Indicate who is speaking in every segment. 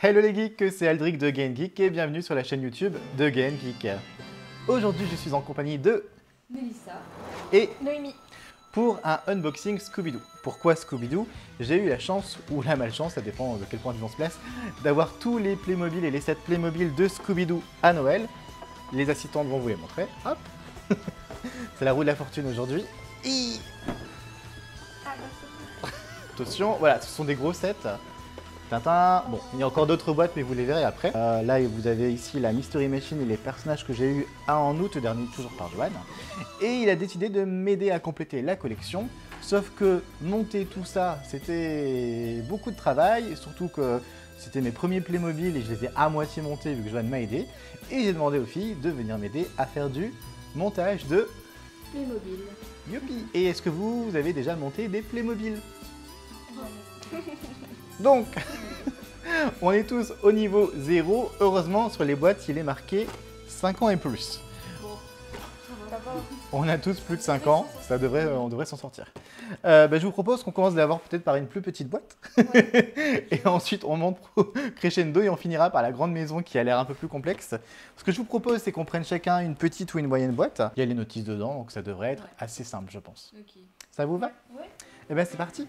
Speaker 1: Hello les geeks, c'est Aldric de Gain Geek et bienvenue sur la chaîne YouTube de Gain Geek. Aujourd'hui je suis en compagnie de
Speaker 2: Mélissa
Speaker 1: et
Speaker 2: Noémie
Speaker 1: pour un unboxing Scooby-Doo. Pourquoi Scooby-Doo? J'ai eu la chance, ou la malchance, ça dépend de quel point on se place, d'avoir tous les Playmobil et les sets Playmobil de Scooby-Doo à Noël. Les assistants vont vous les montrer. Hop. C'est la roue de la fortune aujourd'hui. Attention, voilà, ce sont des gros sets. Tintin. Bon, il y a encore d'autres boîtes, mais vous les verrez après. Là, vous avez ici la Mystery Machine et les personnages que j'ai eu en août dernier, toujours par Joanne. Et il a décidé de m'aider à compléter la collection. Sauf que monter tout ça, c'était beaucoup de travail, surtout que c'était mes premiers Playmobil et je les ai à moitié montés vu que Joanne m'a aidé. Et j'ai demandé aux filles de venir m'aider à faire du montage de
Speaker 2: Playmobil.
Speaker 1: Youpi. Et est-ce que vous avez déjà monté des Playmobil? Donc, on est tous au niveau 0. Heureusement, sur les boîtes, il est marqué 5 ans et plus.
Speaker 2: Bon, ça va.
Speaker 1: On a tous plus de 5 ans, on devrait s'en sortir. Je vous propose qu'on commence d'abord peut-être par une plus petite boîte.
Speaker 2: Ouais.
Speaker 1: Et ensuite, on monte crescendo et on finira par la grande maison qui a l'air un peu plus complexe. Ce que je vous propose, c'est qu'on prenne chacun une petite ou une moyenne boîte. Il y a les notices dedans, donc ça devrait être assez simple, je pense.
Speaker 2: Ok.
Speaker 1: Ça vous va?
Speaker 2: Ouais.
Speaker 1: Eh bien, c'est parti.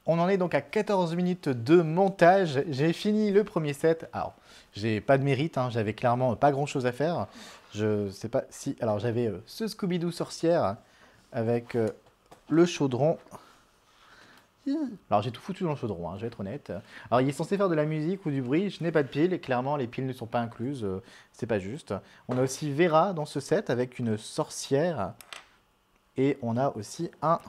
Speaker 1: On en est donc à 14 minutes de montage. J'ai fini le premier set. Alors, j'ai pas de mérite, hein, j'avais clairement pas grand chose à faire. Je sais pas si. Alors, j'avais ce Scooby-Doo sorcière avec le chaudron. Alors, j'ai tout foutu dans le chaudron, hein, je vais être honnête. Alors, il est censé faire de la musique ou du bruit. Je n'ai pas de piles et clairement, les piles ne sont pas incluses. C'est pas juste. On a aussi Vera dans ce set avec une sorcière. Et on a aussi un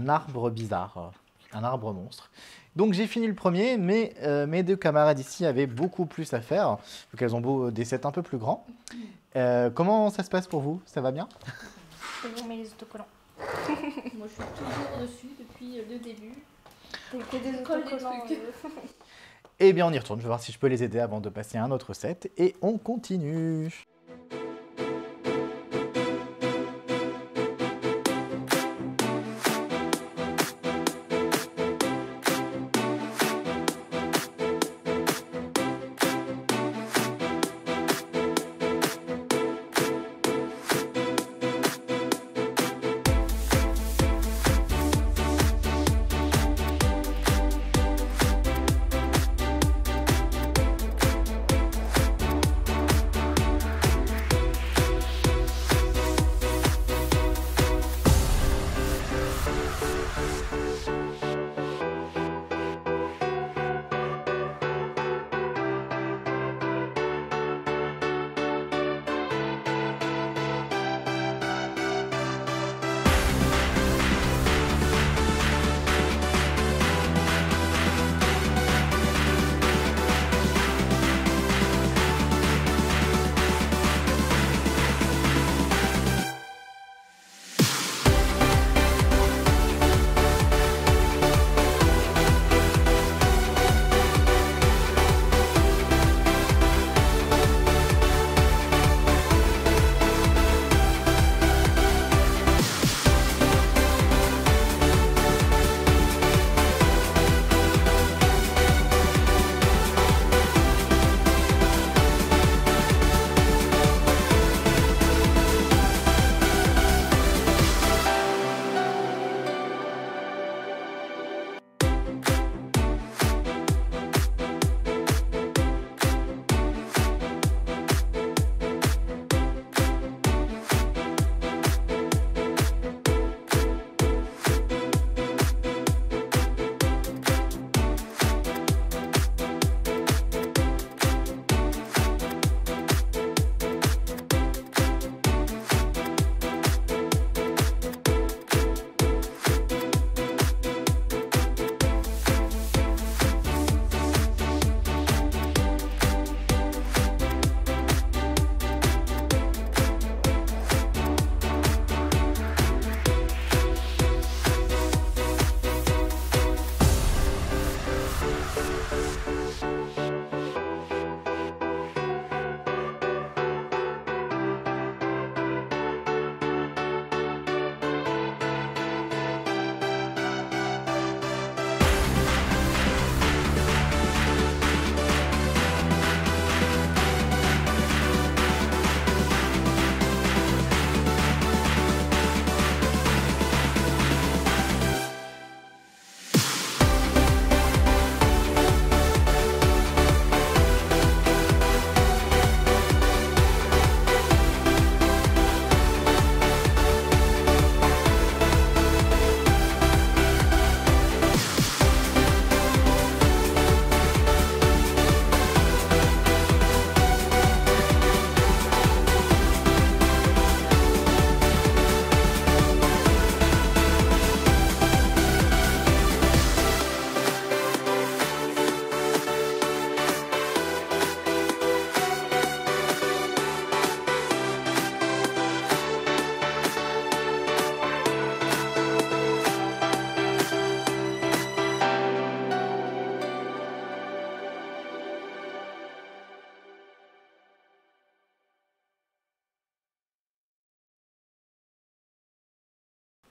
Speaker 1: arbre bizarre, un arbre monstre. Donc j'ai fini le premier, mais mes deux camarades ici avaient beaucoup plus à faire, vu qu'elles ont des sets un peu plus grands. Comment ça se passe pour vous? Ça va bien?
Speaker 2: C'est bon, mais les autocollants. Moi, je suis toujours dessus depuis le début. T'es des autocollants.
Speaker 1: Eh bien, on y retourne. Je vais voir si je peux les aider avant de passer à un autre set. Et on continue.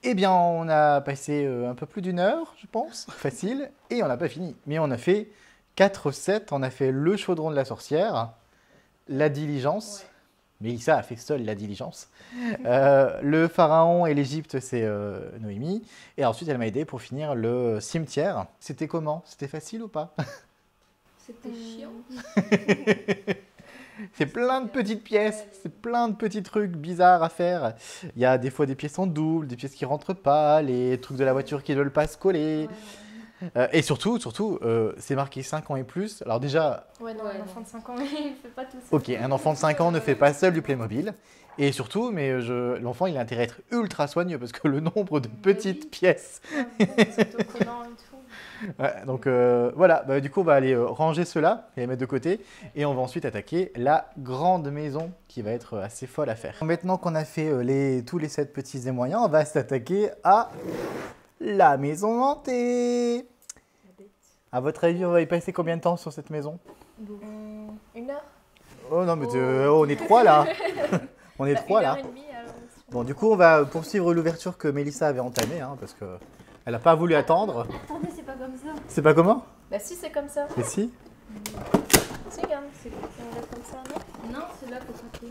Speaker 1: Eh bien, on a passé un peu plus d'une heure, je pense, facile, et on n'a pas fini. Mais on a fait 4 recettes. On a fait le chaudron de la sorcière, la diligence.
Speaker 2: Ouais.
Speaker 1: Mélissa a fait seule la diligence. Le pharaon et l'Égypte, c'est Noémie. Et ensuite, elle m'a aidé pour finir le cimetière. C'était comment? C'était facile ou pas?
Speaker 2: C'était chiant.
Speaker 1: C'est plein de petites pièces, c'est plein de petits trucs bizarres à faire. Il y a des fois des pièces en double, des pièces qui rentrent pas, les trucs de la voiture qui ne veulent pas se coller. Et surtout, c'est marqué 5 ans et plus. Alors déjà,
Speaker 2: Ouais, non, un enfant de 5 ans, il fait pas tout ça.
Speaker 1: ok, un enfant de 5 ans ne fait pas seul du Playmobil. Et surtout, l'enfant, il a intérêt à être ultra soigneux parce que le nombre de petites pièces.
Speaker 2: C'est autocollant et tout.
Speaker 1: Ouais, donc voilà, du coup, on va aller ranger cela et les mettre de côté. Et on va ensuite attaquer la grande maison qui va être assez folle à faire. Maintenant qu'on a fait tous les 7 petits et moyens, on va s'attaquer à la maison hantée. À votre avis, on va y passer combien de temps sur cette maison?
Speaker 2: 1 heure.
Speaker 1: Oh non, mais on est 3 là. On est 3 là.
Speaker 2: 1h30, alors.
Speaker 1: Bon, du coup, on va poursuivre l'ouverture que Mélissa avait entamée, hein, parce qu'elle n'a pas voulu attendre.
Speaker 2: Attendez, c'est pas comme ça.
Speaker 1: C'est pas comment?
Speaker 2: Bah si, c'est comme ça.
Speaker 1: Mais si.
Speaker 2: Si, regarde, c'est comme ça, non? Non, c'est là que ça fait.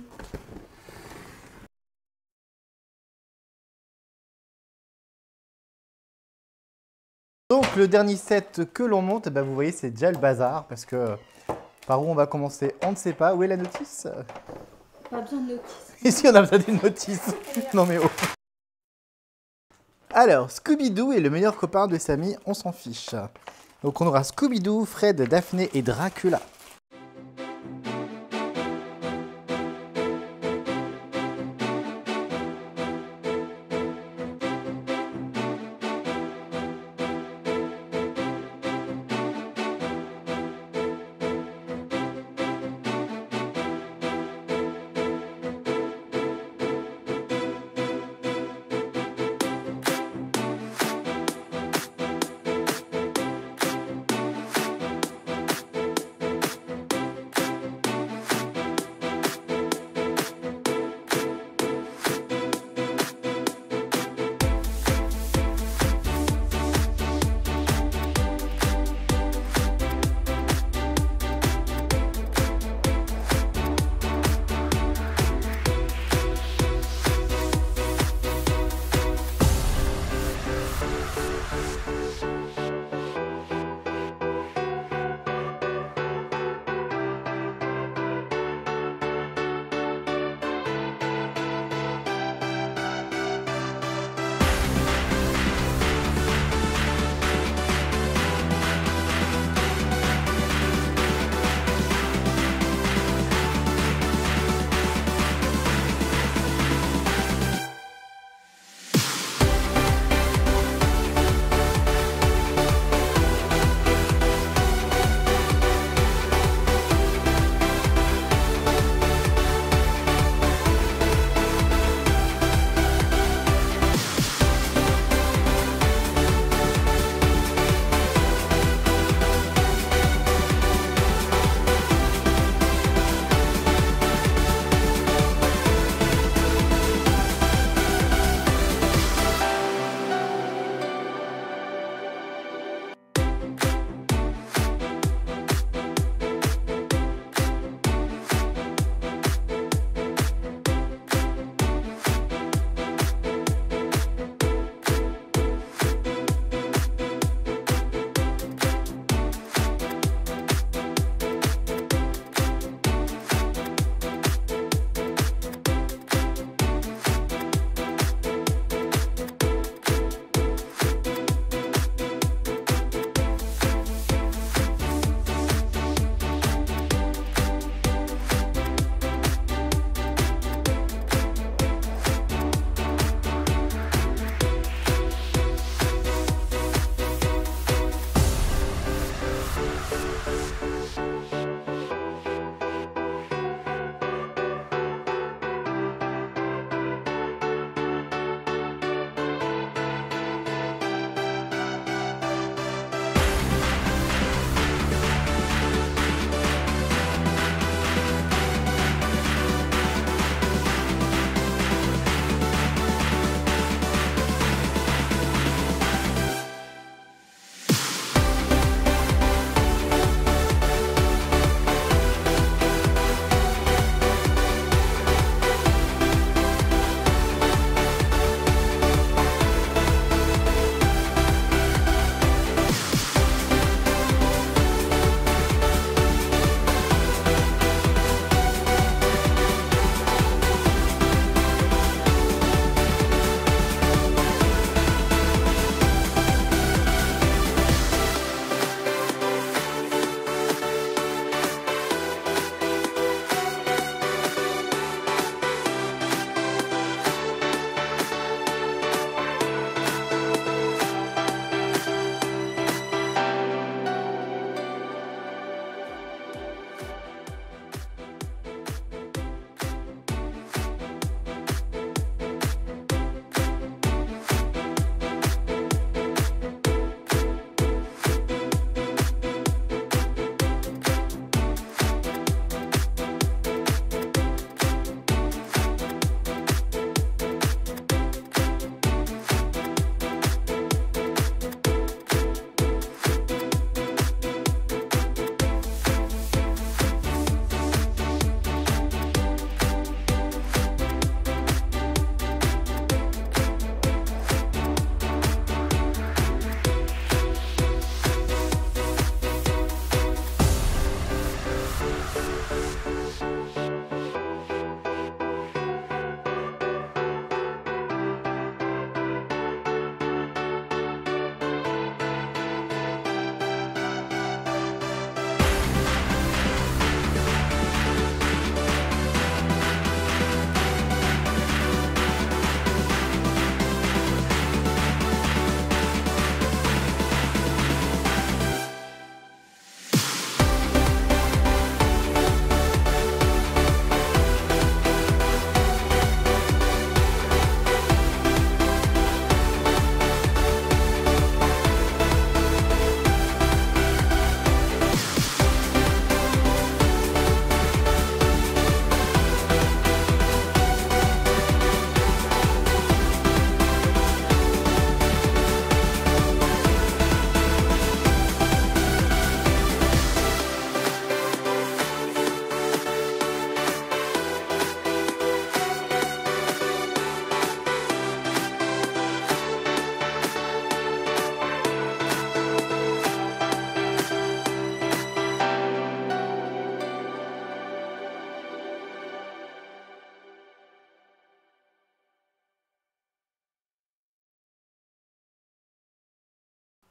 Speaker 1: Donc, le dernier set que l'on monte, vous voyez, c'est déjà le bazar, parce que par où on va commencer, on ne sait pas. Où est la notice?
Speaker 2: Pas besoin de notice.
Speaker 1: Ici, on a besoin d'une notice. Non mais oh. Alors, Scooby-Doo est le meilleur copain de Sammy, on s'en fiche. Donc on aura Scooby-Doo, Fred, Daphné et Dracula.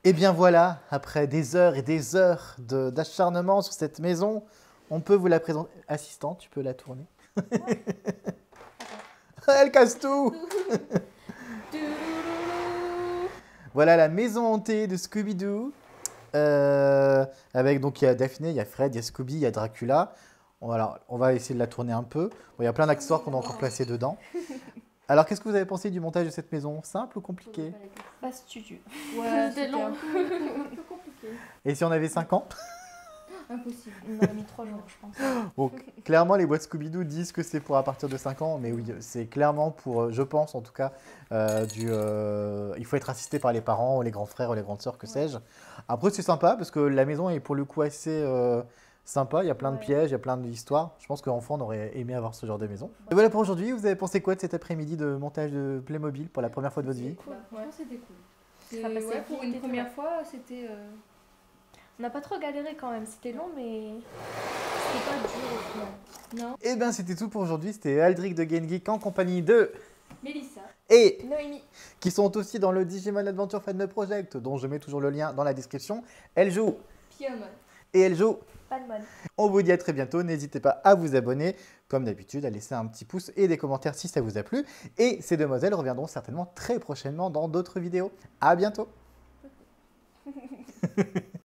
Speaker 1: Et bien voilà, après des heures et des heures d'acharnement sur cette maison, on peut vous la présenter. Assistant, tu peux la tourner. Elle casse tout. Voilà la maison hantée de Scooby-Doo. Avec donc il y a Daphné, il y a Fred, il y a Scooby, il y a Dracula. Voilà, on va essayer de la tourner un peu. Bon, il y a plein d'accessoires qu'on a encore placés dedans. Alors, qu'est-ce que vous avez pensé du montage de cette maison? Simple ou compliqué?
Speaker 2: Astucieux.
Speaker 3: Ouais,
Speaker 2: C'était
Speaker 3: c'était
Speaker 2: long.
Speaker 3: un peu compliqué.
Speaker 1: Et si on avait 5 ans?
Speaker 3: Impossible.
Speaker 2: On aurait mis 3 jours, je pense.
Speaker 1: Bon, clairement, les boîtes Scooby-Doo disent que c'est pour à partir de 5 ans, mais oui, c'est clairement pour, je pense en tout cas, il faut être assisté par les parents, ou les grands frères, ou les grandes sœurs, que sais-je. Après, c'est sympa parce que la maison est pour le coup assez sympa. Il y a plein de pièges, il y a plein d'histoires. Je pense qu'enfant, on aurait aimé avoir ce genre de maison. Et voilà pour aujourd'hui. Vous avez pensé quoi de cet après-midi de montage de Playmobil pour la première fois de votre vie?
Speaker 3: Cool. Franchement, c'était cool.
Speaker 2: Ça passait
Speaker 3: Ouais, pour
Speaker 2: vite
Speaker 3: une
Speaker 2: et
Speaker 3: première
Speaker 2: tout.
Speaker 3: fois, c'était.
Speaker 2: On n'a pas trop galéré quand même. C'était long, mais c'était pas dur au final.
Speaker 3: Non.
Speaker 1: Et bien, c'était tout pour aujourd'hui. C'était Aldric de Game Geek en compagnie de...
Speaker 3: Mélissa.
Speaker 1: Et
Speaker 2: Noémie.
Speaker 1: qui sont aussi dans le Digimon Adventure Fan Project, dont je mets toujours le lien dans la description. Elle joue
Speaker 3: Piamon.
Speaker 1: et elle joue.
Speaker 2: Pas de mode.
Speaker 1: On vous dit à très bientôt. N'hésitez pas à vous abonner, comme d'habitude, à laisser un petit pouce et des commentaires si ça vous a plu. Et ces demoiselles reviendront certainement très prochainement dans d'autres vidéos. À bientôt.